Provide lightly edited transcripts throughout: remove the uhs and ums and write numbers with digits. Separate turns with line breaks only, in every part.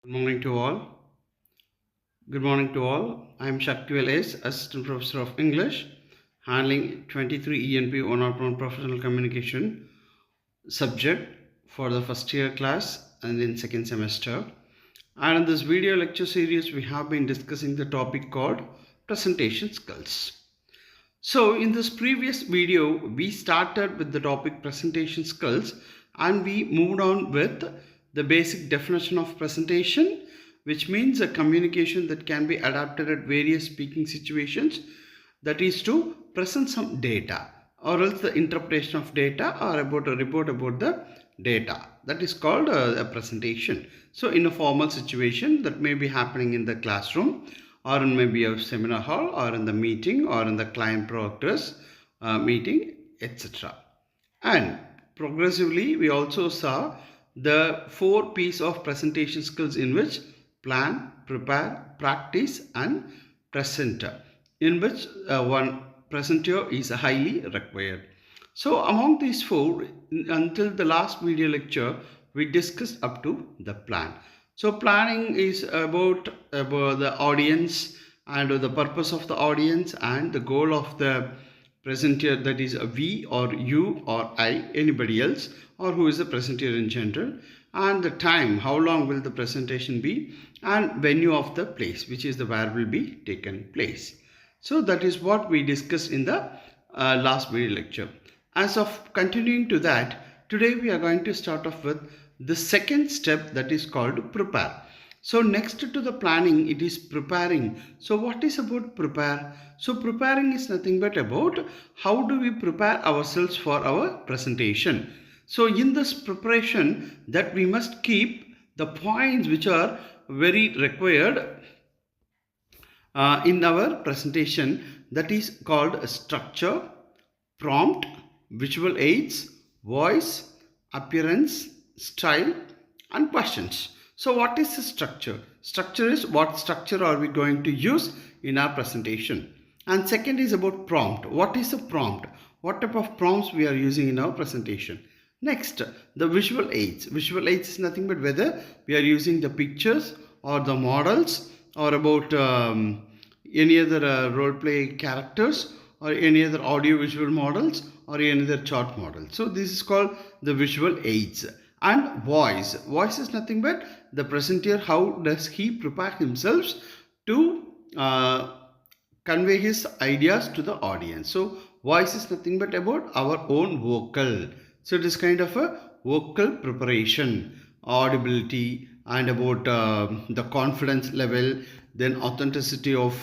Good morning to all. Good morning to all. I am Shaktivel S, Assistant Professor of English, handling 23 ENP 101 Professional Communication subject for the first year class and in second semester. And in this video lecture series, we have been discussing the topic called presentation skills. So in this previous video, we started with the topic presentation skills and we moved on with the basic definition of presentation, which means a communication that can be adapted at various speaking situations, that is to present some data or else the interpretation of data or about a report about the data. That is called a presentation. So in a formal situation that may be happening in the classroom or in maybe a seminar hall or in the meeting or in the client progress meeting, etc. And progressively we also saw the 4 P's of presentation skills, in which plan, prepare, practice and present, in which one presenter is highly required. So among these 4, until the last video lecture, we discussed up to the plan. So planning is about the audience and the purpose of the audience and the goal of the presenter, that is we or you or I, anybody else, or who is the presenter in general, and the time, how long will the presentation be, and venue of the place, which is the where will be taken place. So that is what we discussed in the last video lecture. As of continuing to that, today we are going to start off with the second step, that is called prepare. So next to the planning, it is preparing. So what is about prepare? So preparing is nothing but about how do we prepare ourselves for our presentation. So in this preparation, that we must keep the points which are very required in our presentation, that is called structure, prompt, visual aids, voice, appearance, style and questions. So what is the structure? Structure is what structure are we going to use in our presentation. And second is about prompt. What is a prompt? What type of prompts we are using in our presentation. Next, the visual aids. Visual aids is nothing but whether we are using the pictures or the models or about any other role play characters or any other audio visual models or any other chart model. So this is called the visual aids. And voice. Voice is nothing but the presenter, how does he prepare himself to convey his ideas to the audience. So voice is nothing but about our own vocal. So it is kind of a vocal preparation, audibility and about the confidence level, then authenticity of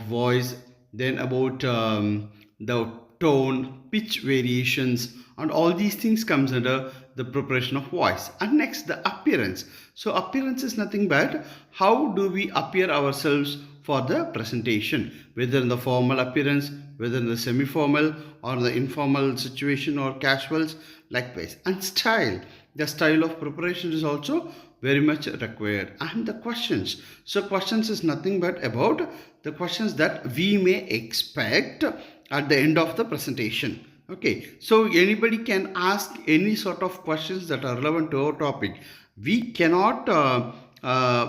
voice, then about the tone, pitch variations, and all these things comes under the preparation of voice. And next, the appearance. So appearance is nothing but how do we appear ourselves for the presentation, whether in the formal appearance, whether in the semi-formal or the informal situation or casuals, likewise. And style, the style of preparation is also very much required. And the questions. So questions is nothing but about the questions that we may expect at the end of the presentation. Okay, so anybody can ask any sort of questions that are relevant to our topic. We cannot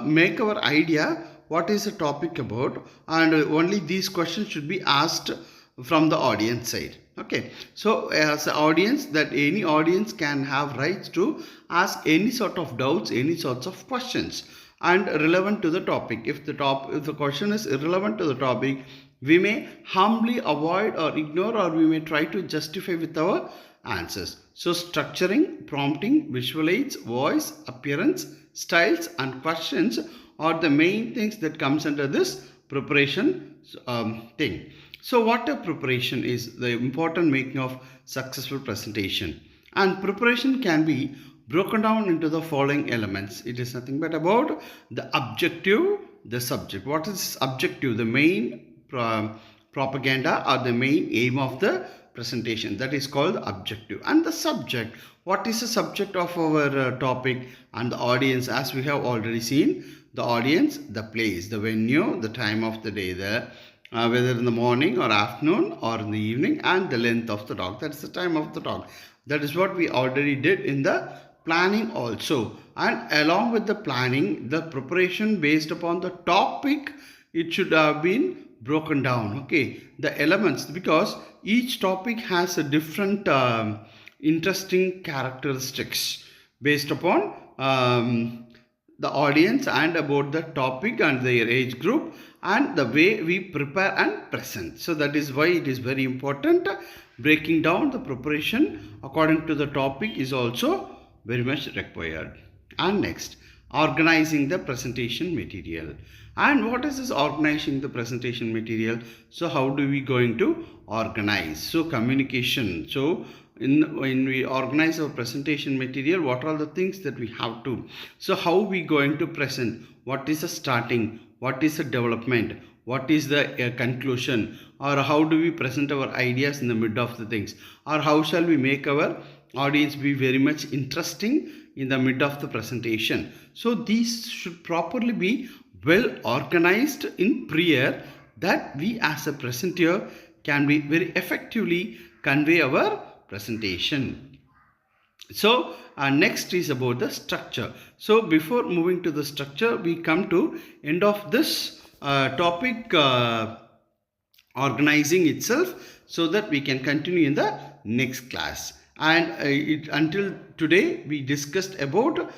make our idea what is the topic about, and only these questions should be asked from the audience side. Okay, so as an audience, that any audience can have rights to ask any sort of doubts, any sorts of questions and relevant to the topic. If the question is irrelevant to the topic, we may humbly avoid or ignore, or we may try to justify with our answers. So structuring, prompting, visual aids, voice, appearance, styles and questions are the main things that comes under this preparation thing. So what a preparation is, the important making of successful presentation. And preparation can be broken down into the following elements. It is nothing but about the objective, the subject. What is objective? The main propaganda or the main aim of the presentation, that is called objective. And the subject, what is the subject of our topic, and the audience, as we have already seen, the audience, the place, the venue, the time of the day, the whether in the morning or afternoon or in the evening, and the length of the talk, that's the time of the talk. That is what we already did in the planning also. and along with the planning, the preparation based upon the topic, it should have been broken down. Okay, the elements, because each topic has a different interesting characteristics based upon the audience and about the topic and their age group and the way we prepare and present. So that is why it is very important. Breaking down the preparation according to the topic is also very much required. And next, organizing the presentation material. And what is this organizing the presentation material? So how do we going to organize? So communication. So when we organize our presentation material, what are the things that we have to? So how we going to present? What is the starting? What is the development? What is the conclusion? Or how do we present our ideas in the mid of the things? Or how shall we make our audience be very much interesting in the mid of the presentation? So these should properly be well organized in prior, that we as a presenter can be very effectively convey our presentation. So next is about the structure. So before moving to the structure, we come to end of this topic organizing itself, so that we can continue in the next class. And until today we discussed about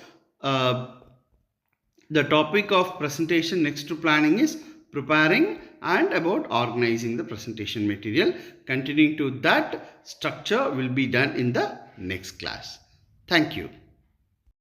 the topic of presentation. Next to planning is preparing and about organizing the presentation material. Continuing to that, structure will be done in the next class. Thank you.